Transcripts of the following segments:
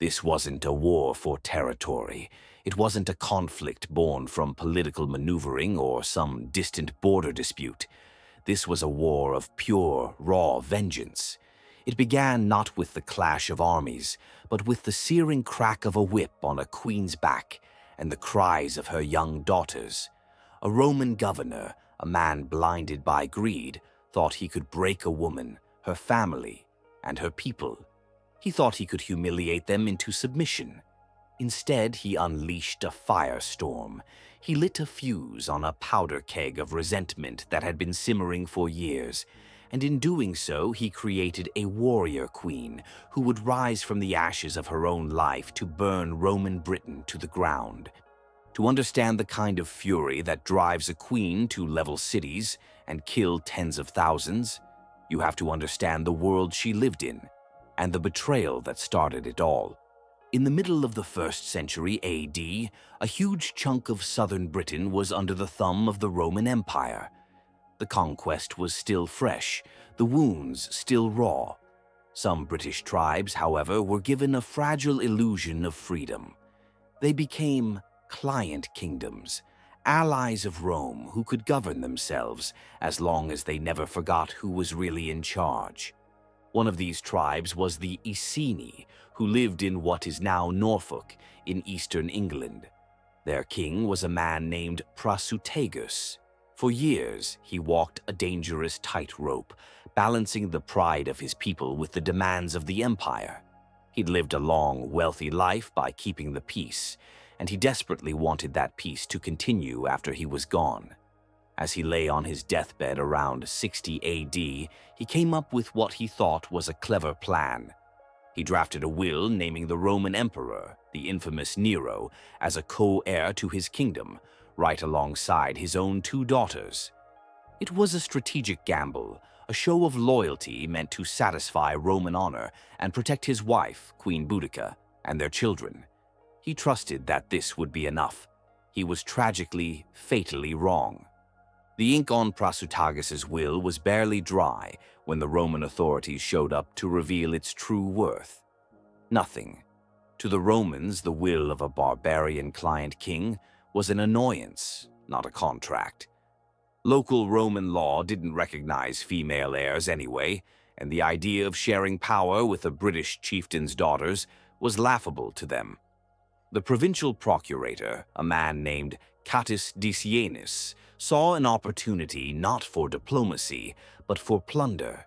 This wasn't a war for territory. It wasn't a conflict born from political maneuvering or some distant border dispute. This was a war of pure, raw vengeance. It began not with the clash of armies, but with the searing crack of a whip on a queen's back and the cries of her young daughters. A Roman governor, a man blinded by greed, thought he could break a woman, her family, and her people. He thought he could humiliate them into submission. Instead, he unleashed a firestorm. He lit a fuse on a powder keg of resentment that had been simmering for years, and in doing so, he created a warrior queen who would rise from the ashes of her own life to burn Roman Britain to the ground. To understand the kind of fury that drives a queen to level cities and kill tens of thousands, you have to understand the world she lived in and the betrayal that started it all. In the middle of the 1st century AD, a huge chunk of southern Britain was under the thumb of the Roman Empire. The conquest was still fresh, the wounds still raw. Some British tribes, however, were given a fragile illusion of freedom. They became client kingdoms, allies of Rome who could govern themselves as long as they never forgot who was really in charge. One of these tribes was the Iceni, who lived in what is now Norfolk, in eastern England. Their king was a man named Prasutagus. For years, he walked a dangerous tightrope, balancing the pride of his people with the demands of the empire. He'd lived a long, wealthy life by keeping the peace, and he desperately wanted that peace to continue after he was gone. As he lay on his deathbed around 60 AD, he came up with what he thought was a clever plan. He drafted a will naming the Roman Emperor, the infamous Nero, as a co-heir to his kingdom, right alongside his own 2 daughters. It was a strategic gamble, a show of loyalty meant to satisfy Roman honor and protect his wife, Queen Boudica, and their children. He trusted that this would be enough. He was tragically, fatally wrong. The ink on Prasutagus' will was barely dry when the Roman authorities showed up to reveal its true worth. Nothing. To the Romans, the will of a barbarian client king was an annoyance, not a contract. Local Roman law didn't recognize female heirs anyway, and the idea of sharing power with a British chieftain's daughters was laughable to them. The provincial procurator, a man named Catus Decianus, saw an opportunity not for diplomacy, but for plunder.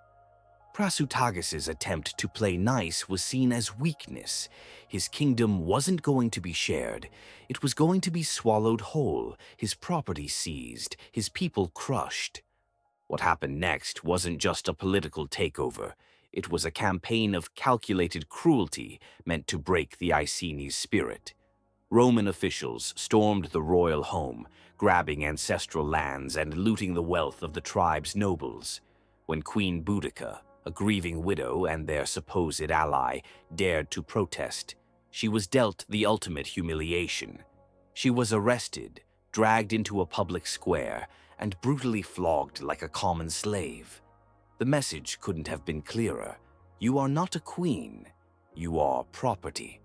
Prasutagus' attempt to play nice was seen as weakness. His kingdom wasn't going to be shared. It was going to be swallowed whole, his property seized, his people crushed. What happened next wasn't just a political takeover. It was a campaign of calculated cruelty meant to break the Iceni's spirit. Roman officials stormed the royal home, grabbing ancestral lands and looting the wealth of the tribe's nobles. When Queen Boudica, a grieving widow and their supposed ally, dared to protest, she was dealt the ultimate humiliation. She was arrested, dragged into a public square, and brutally flogged like a common slave. The message couldn't have been clearer. You are not a queen. You are property.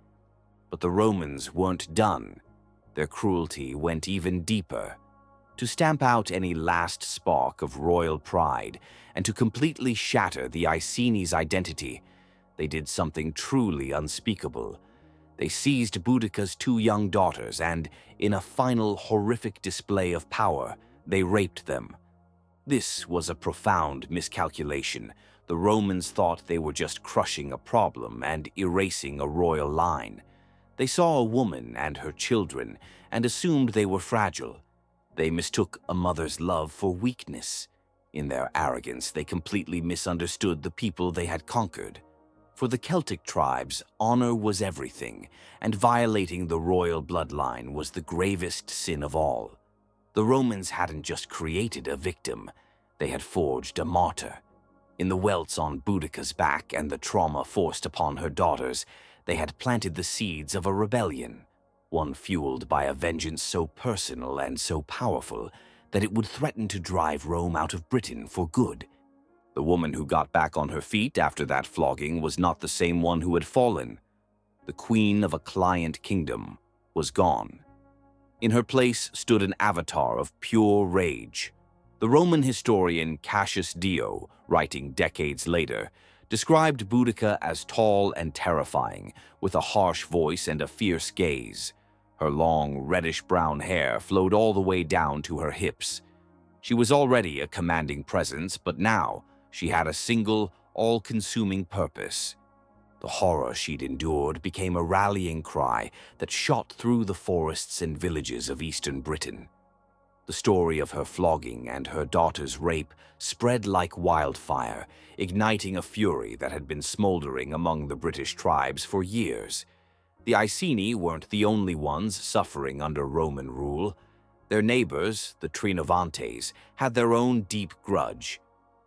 But the Romans weren't done. Their cruelty went even deeper. To stamp out any last spark of royal pride and to completely shatter the Iceni's identity, they did something truly unspeakable. They seized Boudica's 2 young daughters and, in a final horrific display of power, they raped them. This was a profound miscalculation. The Romans thought they were just crushing a problem and erasing a royal line. They saw a woman and her children and assumed they were fragile. They mistook a mother's love for weakness. In their arrogance, they completely misunderstood the people they had conquered. For the Celtic tribes, honor was everything, and violating the royal bloodline was the gravest sin of all. The Romans hadn't just created a victim, they had forged a martyr. In the welts on Boudica's back and the trauma forced upon her daughters, they had planted the seeds of a rebellion, one fueled by a vengeance so personal and so powerful that it would threaten to drive Rome out of Britain for good. The woman who got back on her feet after that flogging was not the same one who had fallen. the queen of a client kingdom, was gone. In her place stood an avatar of pure rage. The Roman historian Cassius Dio, writing decades later, described Boudica as tall and terrifying, with a harsh voice and a fierce gaze. Her long, reddish-brown hair flowed all the way down to her hips. She was already a commanding presence, but now she had a single, all-consuming purpose. The horror she'd endured became a rallying cry that shot through the forests and villages of eastern Britain. The story of her flogging and her daughter's rape spread like wildfire, igniting a fury that had been smoldering among the British tribes for years. The Iceni weren't the only ones suffering under Roman rule. Their neighbors, the Trinovantes, had their own deep grudge.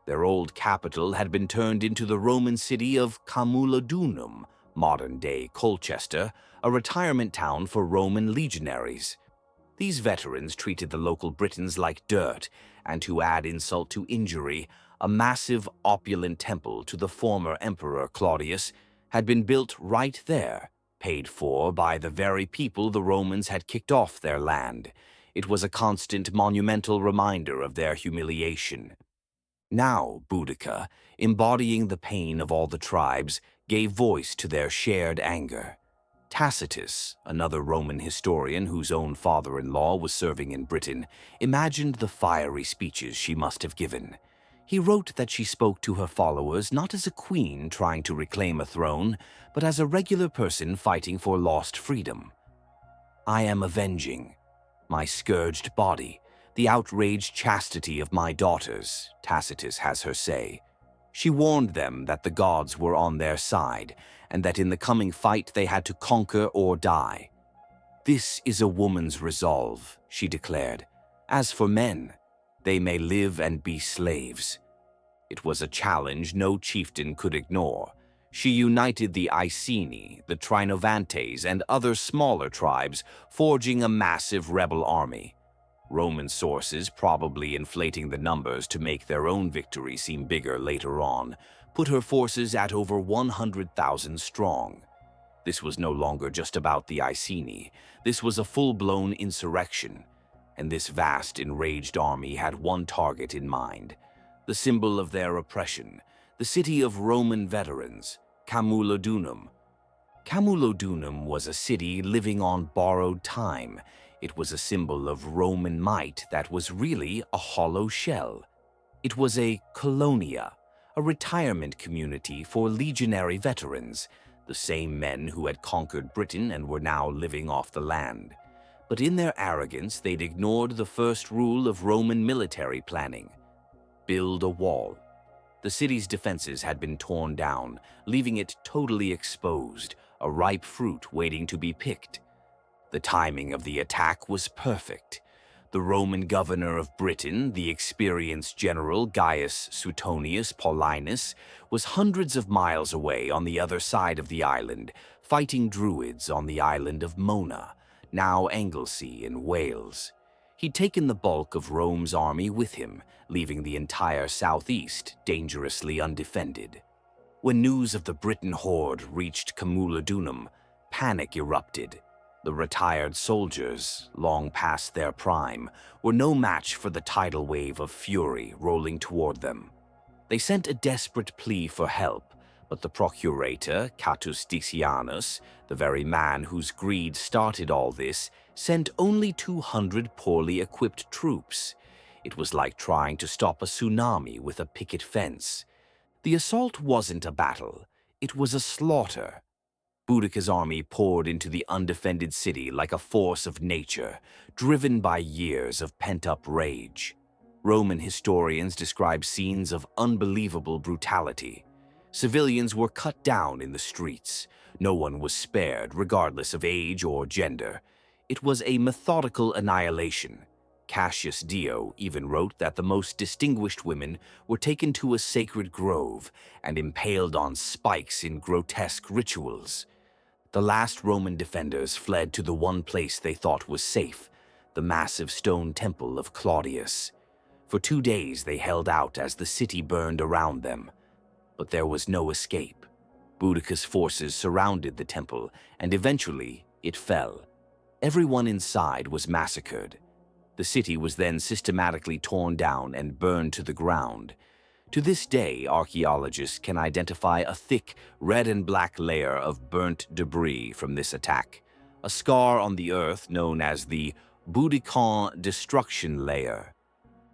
Their old capital had been turned into the Roman city of Camulodunum, modern-day Colchester, a retirement town for Roman legionaries. These veterans treated the local Britons like dirt, and to add insult to injury, a massive, opulent temple to the former Emperor Claudius had been built right there, paid for by the very people the Romans had kicked off their land. It was a constant, monumental reminder of their humiliation. Now, Boudica, embodying the pain of all the tribes, gave voice to their shared anger. Tacitus, another Roman historian whose own father-in-law was serving in Britain, imagined the fiery speeches she must have given. He wrote that she spoke to her followers not as a queen trying to reclaim a throne, but as a regular person fighting for lost freedom. "I am avenging my scourged body, the outraged chastity of my daughters," Tacitus has her say. She warned them that the gods were on their side, and that in the coming fight they had to conquer or die. "This is a woman's resolve," she declared. "As for men, they may live and be slaves." It was a challenge no chieftain could ignore. She united the Iceni, the Trinovantes, and other smaller tribes, forging a massive rebel army. Roman sources, probably inflating the numbers to make their own victory seem bigger later on, put her forces at over 100,000 strong. This was no longer just about the Iceni. This was a full-blown insurrection, and this vast, enraged army had one target in mind, the symbol of their oppression, the city of Roman veterans, Camulodunum. Camulodunum was a city living on borrowed time. It was a symbol of Roman might that was really a hollow shell. It was a colonia, a retirement community for legionary veterans, the same men who had conquered Britain and were now living off the land. But in their arrogance, they'd ignored the first rule of Roman military planning: build a wall. The city's defenses had been torn down, leaving it totally exposed, a ripe fruit waiting to be picked. The timing of the attack was perfect. The Roman governor of Britain, the experienced general Gaius Suetonius Paulinus, was hundreds of miles away on the other side of the island, fighting Druids on the island of Mona, now Anglesey in Wales. He'd taken the bulk of Rome's army with him, leaving the entire southeast dangerously undefended. When news of the Briton horde reached Camulodunum, panic erupted. The retired soldiers, long past their prime, were no match for the tidal wave of fury rolling toward them. They sent a desperate plea for help, but the procurator, Catus Decianus, the very man whose greed started all this, sent only 200 poorly equipped troops. It was like trying to stop a tsunami with a picket fence. The assault wasn't a battle, it was a slaughter. Boudica's army poured into the undefended city like a force of nature, driven by years of pent-up rage. Roman historians describe scenes of unbelievable brutality. Civilians were cut down in the streets. No one was spared, regardless of age or gender. It was a methodical annihilation. Cassius Dio even wrote that the most distinguished women were taken to a sacred grove and impaled on spikes in grotesque rituals. The last Roman defenders fled to the one place they thought was safe, the massive stone temple of Claudius. For 2 days they held out as the city burned around them, but there was no escape. Boudica's forces surrounded the temple, and eventually it fell. Everyone inside was massacred. The city was then systematically torn down and burned to the ground. To this day, archaeologists can identify a thick red and black layer of burnt debris from this attack, a scar on the earth known as the Boudican destruction layer.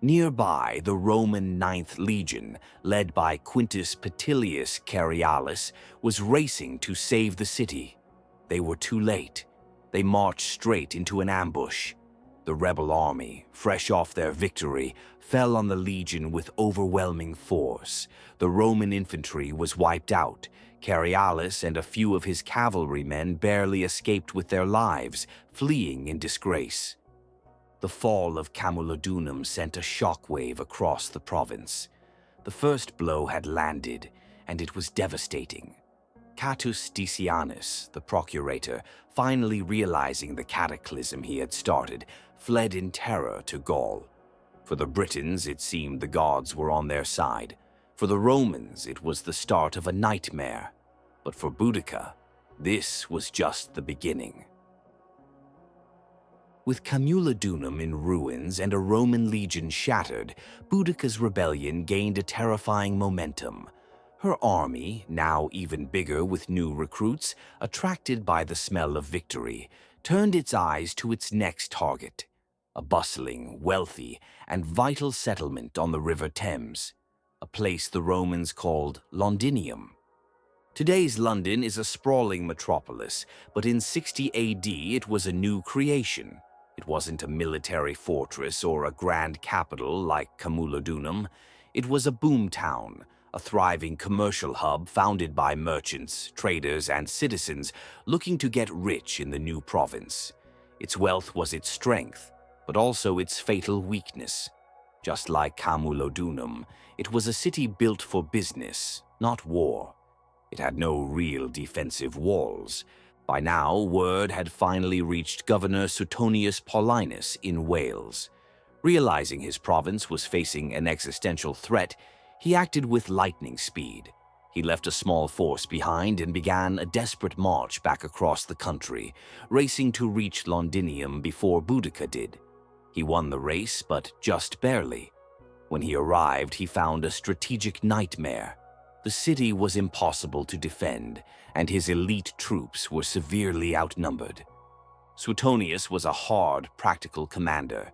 Nearby, the Roman Ninth Legion, led by Quintus Petilius Carialis, was racing to save the city. They were too late. They marched straight into an ambush. The rebel army, fresh off their victory, fell on the legion with overwhelming force. The Roman infantry was wiped out. Carialis and a few of his cavalrymen barely escaped with their lives, fleeing in disgrace. The fall of Camulodunum sent a shockwave across the province. The first blow had landed, and it was devastating. Catus Decianus, the procurator, finally realizing the cataclysm he had started, fled in terror to Gaul. For the Britons, it seemed the gods were on their side. For the Romans, it was the start of a nightmare. But for Boudica, this was just the beginning. With Camulodunum in ruins and a Roman legion shattered, Boudica's rebellion gained a terrifying momentum. Her army, now even bigger with new recruits, attracted by the smell of victory, turned its eyes to its next target, a bustling, wealthy, and vital settlement on the River Thames, a place the Romans called Londinium. Today's London is a sprawling metropolis, but in 60 AD it was a new creation. It wasn't a military fortress or a grand capital like Camulodunum. It was a boomtown, a thriving commercial hub founded by merchants, traders, and citizens looking to get rich in the new province. Its wealth was its strength, but also its fatal weakness. Just like Camulodunum, it was a city built for business, not war. It had no real defensive walls. By now, word had finally reached Governor Suetonius Paulinus in Wales. Realizing his province was facing an existential threat, he acted with lightning speed. He left a small force behind and began a desperate march back across the country, racing to reach Londinium before Boudica did. He won the race, but just barely. When he arrived, he found a strategic nightmare. The city was impossible to defend, and his elite troops were severely outnumbered. Suetonius was a hard, practical commander.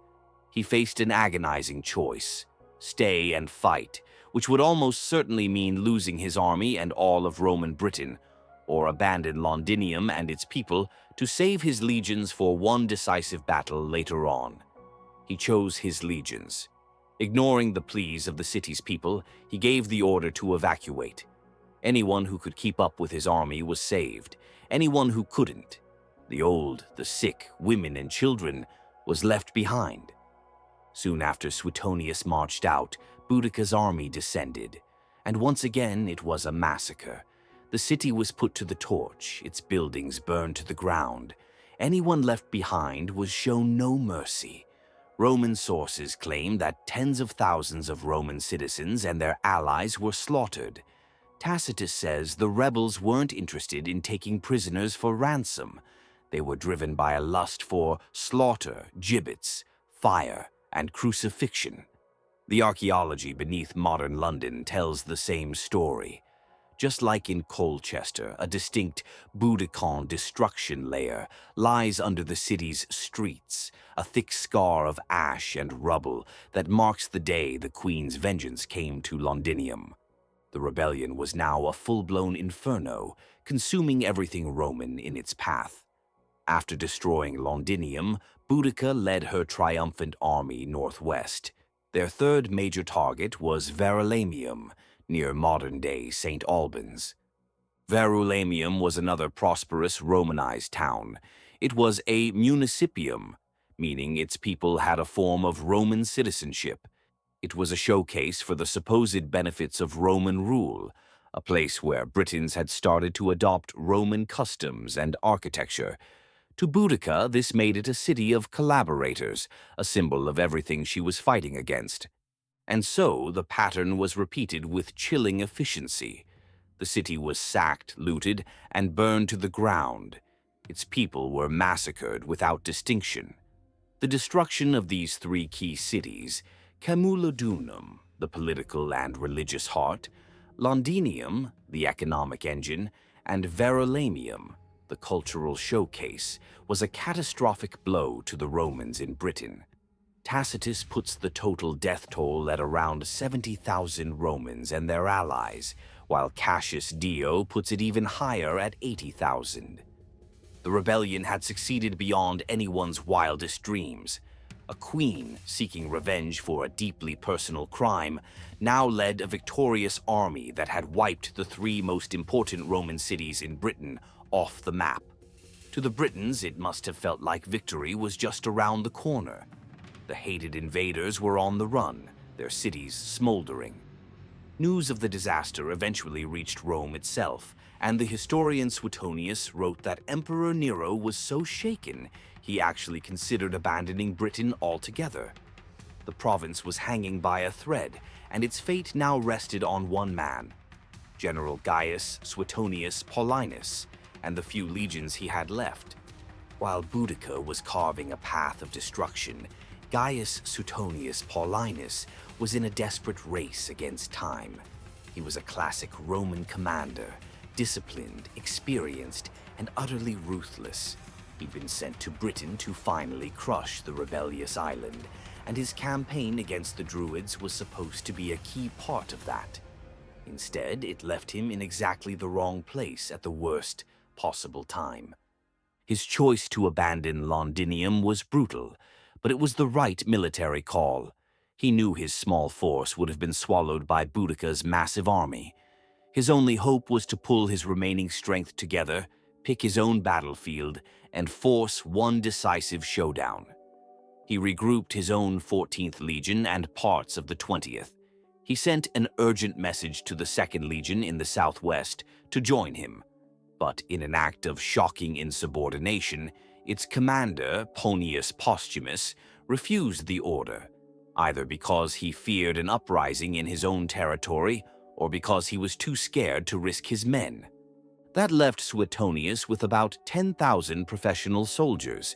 He faced an agonizing choice: stay and fight, which would almost certainly mean losing his army and all of Roman Britain, or abandon Londinium and its people to save his legions for one decisive battle later on. He chose his legions. Ignoring the pleas of the city's people, he gave the order to evacuate. Anyone who could keep up with his army was saved. Anyone who couldn't, the old, the sick, women and children, was left behind. Soon after Suetonius marched out, Boudica's army descended, and once again it was a massacre. The city was put to the torch, its buildings burned to the ground. Anyone left behind was shown no mercy. Roman sources claim that tens of thousands of Roman citizens and their allies were slaughtered. Tacitus says the rebels weren't interested in taking prisoners for ransom. They were driven by a lust for slaughter, gibbets, fire, and crucifixion. The archaeology beneath modern London tells the same story. Just like in Colchester, a distinct Boudican destruction layer lies under the city's streets, a thick scar of ash and rubble that marks the day the Queen's vengeance came to Londinium. The rebellion was now a full-blown inferno, consuming everything Roman in its path. After destroying Londinium, Boudica led her triumphant army northwest. Their third major target was Verulamium, near modern-day St. Albans. Verulamium was another prosperous Romanized town. It was a municipium, meaning its people had a form of Roman citizenship. It was a showcase for the supposed benefits of Roman rule, a place where Britons had started to adopt Roman customs and architecture. To Boudica, this made it a city of collaborators, a symbol of everything she was fighting against. And so the pattern was repeated with chilling efficiency. The city was sacked, looted, and burned to the ground. Its people were massacred without distinction. The destruction of these three key cities, Camulodunum, the political and religious heart, Londinium, the economic engine, and Verulamium, the cultural showcase, was a catastrophic blow to the Romans in Britain. Tacitus puts the total death toll at around 70,000 Romans and their allies, while Cassius Dio puts it even higher at 80,000. The rebellion had succeeded beyond anyone's wildest dreams. A queen, seeking revenge for a deeply personal crime, now led a victorious army that had wiped the three most important Roman cities in Britain off the map. To the Britons, it must have felt like victory was just around the corner. The hated invaders were on the run, their cities smoldering. News of the disaster eventually reached Rome itself, and the historian Suetonius wrote that Emperor Nero was so shaken he actually considered abandoning Britain altogether. The province was hanging by a thread, and its fate now rested on one man, General Gaius Suetonius Paulinus, and the few legions he had left. While Boudica was carving a path of destruction, Gaius Suetonius Paulinus was in a desperate race against time. He was a classic Roman commander, disciplined, experienced, and utterly ruthless. He'd been sent to Britain to finally crush the rebellious island, and his campaign against the Druids was supposed to be a key part of that. Instead, it left him in exactly the wrong place at the worst possible time. His choice to abandon Londinium was brutal, but it was the right military call. He knew his small force would have been swallowed by Boudica's massive army. His only hope was to pull his remaining strength together, pick his own battlefield, and force one decisive showdown. He regrouped his own 14th Legion and parts of the 20th. He sent an urgent message to the 2nd Legion in the southwest to join him. But in an act of shocking insubordination, its commander, Ponius Posthumus, refused the order, either because he feared an uprising in his own territory or because he was too scared to risk his men. That left Suetonius with about 10,000 professional soldiers.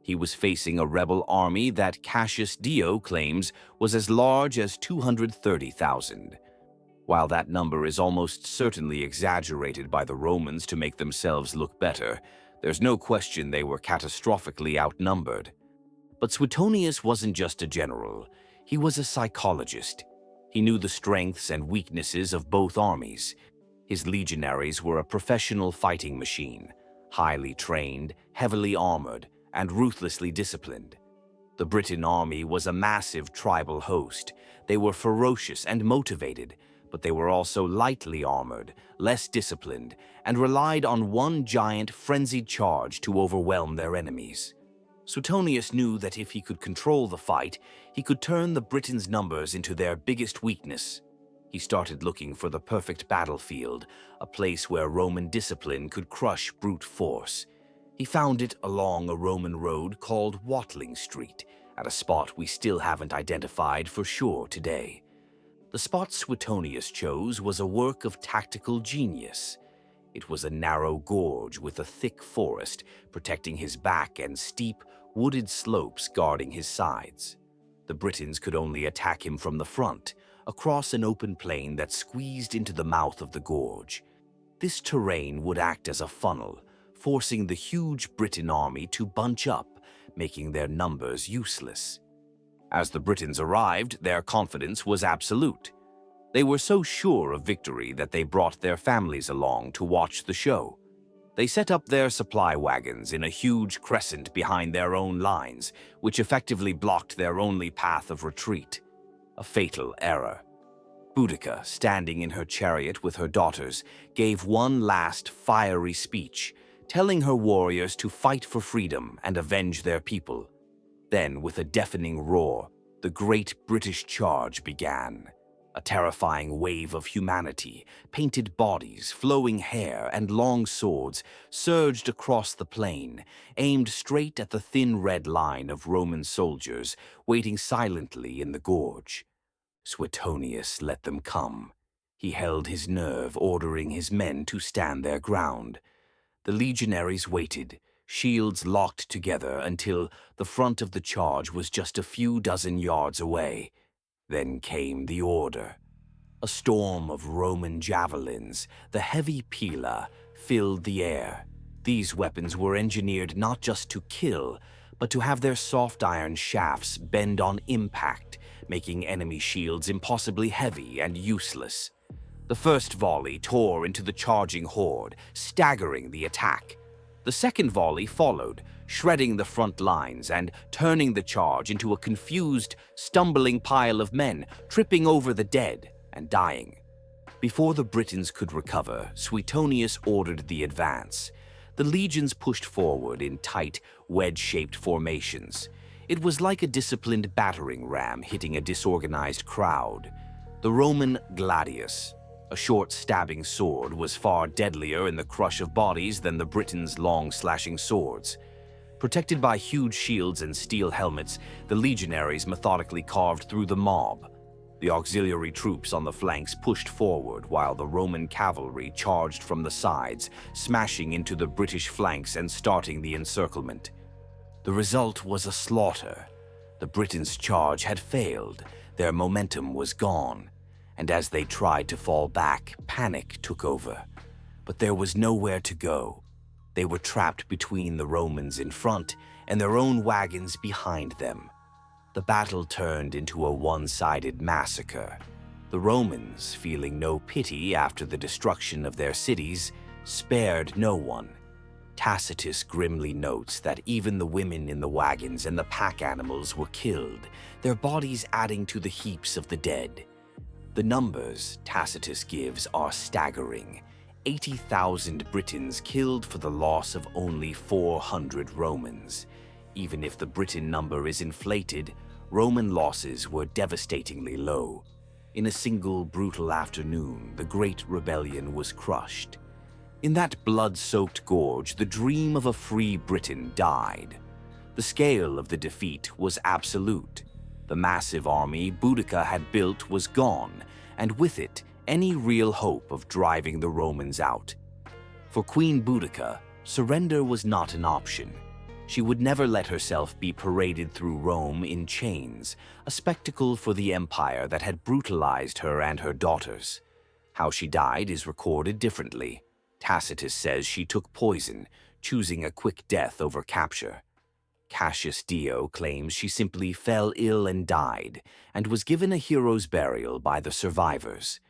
He was facing a rebel army that Cassius Dio claims was as large as 230,000. While that number is almost certainly exaggerated by the Romans to make themselves look better, there's no question they were catastrophically outnumbered. But Suetonius wasn't just a general. He was a psychologist. He knew the strengths and weaknesses of both armies. His legionaries were a professional fighting machine, highly trained, heavily armored, and ruthlessly disciplined. The Briton army was a massive tribal host. They were ferocious and motivated, but they were also lightly armored, less disciplined, and relied on one giant frenzied charge to overwhelm their enemies. Suetonius knew that if he could control the fight, he could turn the Britons' numbers into their biggest weakness. He started looking for the perfect battlefield, a place where Roman discipline could crush brute force. He found it along a Roman road called Watling Street, at a spot we still haven't identified for sure today. The spot Suetonius chose was a work of tactical genius. It was a narrow gorge with a thick forest protecting his back and steep, wooded slopes guarding his sides. The Britons could only attack him from the front, across an open plain that squeezed into the mouth of the gorge. This terrain would act as a funnel, forcing the huge Briton army to bunch up, making their numbers useless. As the Britons arrived, their confidence was absolute. They were so sure of victory that they brought their families along to watch the show. They set up their supply wagons in a huge crescent behind their own lines, which effectively blocked their only path of retreat. A fatal error. Boudica, standing in her chariot with her daughters, gave one last fiery speech, telling her warriors to fight for freedom and avenge their people. Then, with a deafening roar, the Great British Charge began. A terrifying wave of humanity, painted bodies, flowing hair, and long swords surged across the plain, aimed straight at the thin red line of Roman soldiers waiting silently in the gorge. Suetonius let them come. He held his nerve, ordering his men to stand their ground. The legionaries waited, shields locked together until the front of the charge was just a few dozen yards away. Then came the order. A storm of Roman javelins, the heavy pila, filled the air. These weapons were engineered not just to kill, but to have their soft iron shafts bend on impact, making enemy shields impossibly heavy and useless. The first volley tore into the charging horde, staggering the attack. The second volley followed, shredding the front lines and turning the charge into a confused, stumbling pile of men, tripping over the dead and dying. Before the Britons could recover, Suetonius ordered the advance. The legions pushed forward in tight, wedge-shaped formations. It was like a disciplined battering ram hitting a disorganized crowd. The Roman gladius, a short stabbing sword, was far deadlier in the crush of bodies than the Britons' long slashing swords. Protected by huge shields and steel helmets, the legionaries methodically carved through the mob. The auxiliary troops on the flanks pushed forward while the Roman cavalry charged from the sides, smashing into the British flanks and starting the encirclement. The result was a slaughter. The Britons' charge had failed, their momentum was gone, and as they tried to fall back, panic took over. But there was nowhere to go. They were trapped between the Romans in front and their own wagons behind them. The battle turned into a one-sided massacre. The Romans, feeling no pity after the destruction of their cities, spared no one. Tacitus grimly notes that even the women in the wagons and the pack animals were killed, their bodies adding to the heaps of the dead. The numbers Tacitus gives are staggering. 80,000 Britons killed for the loss of only 400 Romans. Even if the Briton number is inflated, Roman losses were devastatingly low. In a single brutal afternoon, the Great Rebellion was crushed. In that blood-soaked gorge, the dream of a free Britain died. The scale of the defeat was absolute. The massive army Boudica had built was gone, and with it, any real hope of driving the Romans out. For Queen Boudica, surrender was not an option. She would never let herself be paraded through Rome in chains, a spectacle for the empire that had brutalized her and her daughters. How she died is recorded differently. Tacitus says she took poison, choosing a quick death over capture. Cassius Dio claims she simply fell ill and died, and was given a hero's burial by the survivors.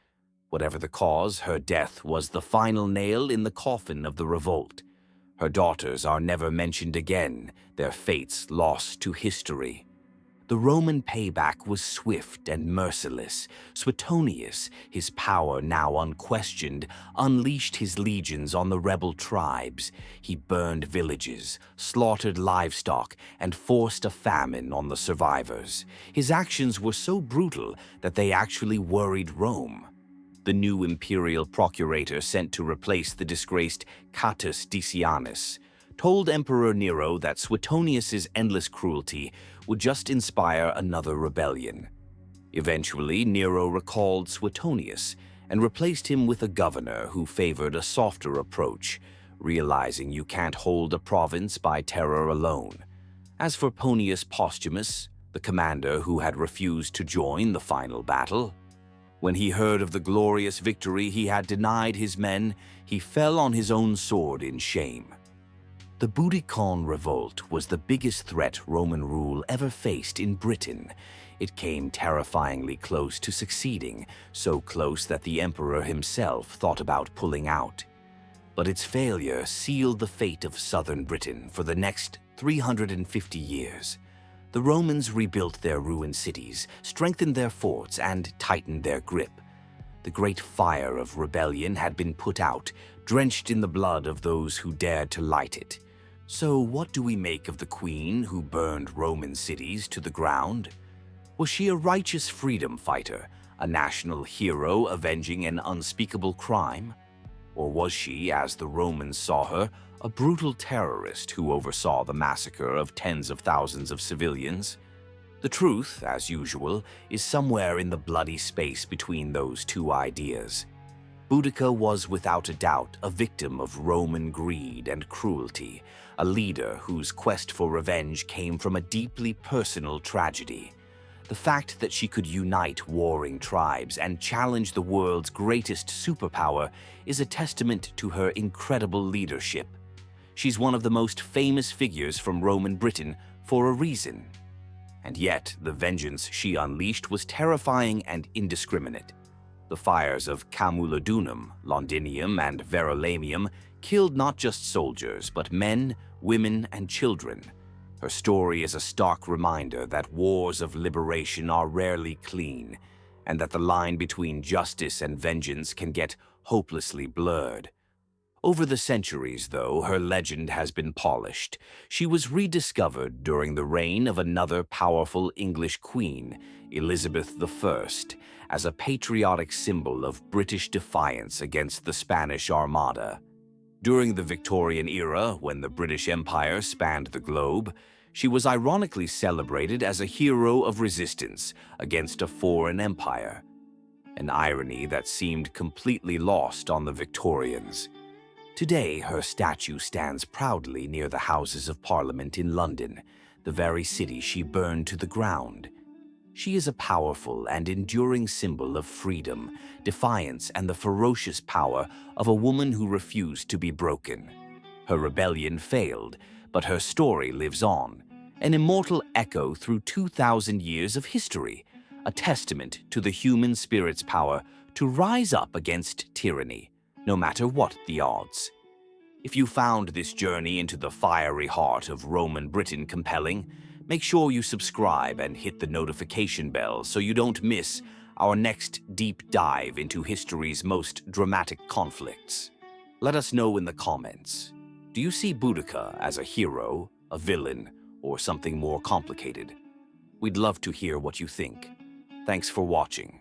Whatever the cause, her death was the final nail in the coffin of the revolt. Her daughters are never mentioned again, their fates lost to history. The Roman payback was swift and merciless. Suetonius, his power now unquestioned, unleashed his legions on the rebel tribes. He burned villages, slaughtered livestock, and forced a famine on the survivors. His actions were so brutal that they actually worried Rome. The new imperial procurator sent to replace the disgraced Catus Decianus told Emperor Nero that Suetonius's endless cruelty would just inspire another rebellion. Eventually, Nero recalled Suetonius and replaced him with a governor who favored a softer approach, realizing you can't hold a province by terror alone. As for Ponius Postumus, the commander who had refused to join the final battle, when he heard of the glorious victory he had denied his men, he fell on his own sword in shame. The Boudican revolt was the biggest threat Roman rule ever faced in Britain. It came terrifyingly close to succeeding, so close that the emperor himself thought about pulling out. But its failure sealed the fate of southern Britain for the next 350 years. The Romans rebuilt their ruined cities, strengthened their forts, and tightened their grip. The great fire of rebellion had been put out, drenched in the blood of those who dared to light it. So what do we make of the queen who burned Roman cities to the ground? Was she a righteous freedom fighter, a national hero avenging an unspeakable crime? Or was she, as the Romans saw her, a brutal terrorist who oversaw the massacre of tens of thousands of civilians? The truth, as usual, is somewhere in the bloody space between those two ideas. Boudica was without a doubt a victim of Roman greed and cruelty, a leader whose quest for revenge came from a deeply personal tragedy. The fact that she could unite warring tribes and challenge the world's greatest superpower is a testament to her incredible leadership. She's one of the most famous figures from Roman Britain for a reason. And yet, the vengeance she unleashed was terrifying and indiscriminate. The fires of Camulodunum, Londinium, and Verulamium killed not just soldiers, but men, women, and children. Her story is a stark reminder that wars of liberation are rarely clean, and that the line between justice and vengeance can get hopelessly blurred. Over the centuries, though, her legend has been polished. She was rediscovered during the reign of another powerful English queen, Elizabeth I, as a patriotic symbol of British defiance against the Spanish Armada. During the Victorian era, when the British Empire spanned the globe, she was ironically celebrated as a hero of resistance against a foreign empire, an irony that seemed completely lost on the Victorians. Today, her statue stands proudly near the Houses of Parliament in London, the very city she burned to the ground. She is a powerful and enduring symbol of freedom, defiance, and the ferocious power of a woman who refused to be broken. Her rebellion failed, but her story lives on, an immortal echo through 2,000 years of history, a testament to the human spirit's power to rise up against tyranny, no matter what the odds. If you found this journey into the fiery heart of Roman Britain compelling, make sure you subscribe and hit the notification bell so you don't miss our next deep dive into history's most dramatic conflicts. Let us know in the comments. Do you see Boudica as a hero, a villain, or something more complicated? We'd love to hear what you think. Thanks for watching.